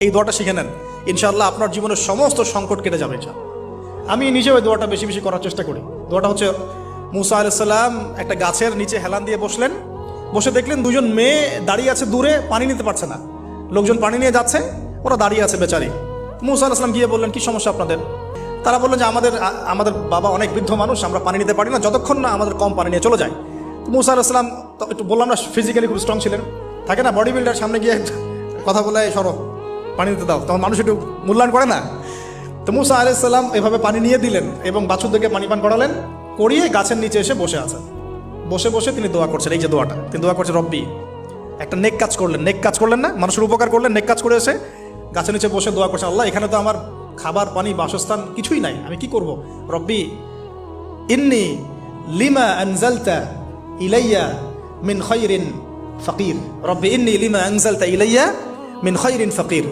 এই দোয়াটা শিখে নেন, ইনশাআল্লাহ আপনার জীবনের সমস্ত সংকট কেটে যাবে। আমি নিজেও এই দোয়াটা বেশি বেশি করার চেষ্টা করি। দোয়াটা হচ্ছে, মুসা আলাইহিস সালাম একটা গাছের নিচে হেলান দিয়ে বসলেন, বসে দেখলেন দুজন মেয়ে দাঁড়িয়ে আছে দূরে, পানি নিতে পারছে না, লোকজন পানি নিয়ে যাচ্ছে, ওরা দাঁড়িয়ে আছে বেচারি। মুসা আলাইহিস সালাম গিয়ে বললেন, কি সমস্যা আপনাদের? তারা বললেন যে আমাদের বাবা অনেক বৃদ্ধ মানুষ, আমরা পানি নিতে পারি না যতক্ষণ না আমাদের কম পানি নিয়ে চলে যায়। তো মুসা আলাইহিস সালাম তো একটু বললাম না, ফিজিক্যালি খুব স্ট্রং ছিলেন, থাকে না বডি বিল্ডার, সামনে গিয়ে কথা বলে সরো পানি দিতে দাও, তখন মানুষ একটু মূল্যায়ন করে না। তো মুসা আলাইহিস সালাম এভাবে পানি নিয়ে দিলেন এবং বাছুরদেরকে পানি পান করালেন, করিয়ে গাছের নিচে এসে বসে আছেন। বসে বসে তিনি দোয়া করছেন, এই যে দোয়াটা তিনি দোয়া করছেন, রব্বি, একটা নেক কাজ করলেন না, মানুষের উপকার করলেন, নেক কাজ করে এসে গাছের নিচে বসে দোয়া করছেন, আল্লাহ এখানে তো আমার খাবার পানি বাসস্থান কিছুই নাই, আমি কি করব? রব্বি ইন্নি লিমা আনজালতা ইলাইয়া মিন খায়রিন ফাকির, রব্বি ইন্নি লিমা আনজালতা ইলাইয়া মিন খায়রিন ফাকির।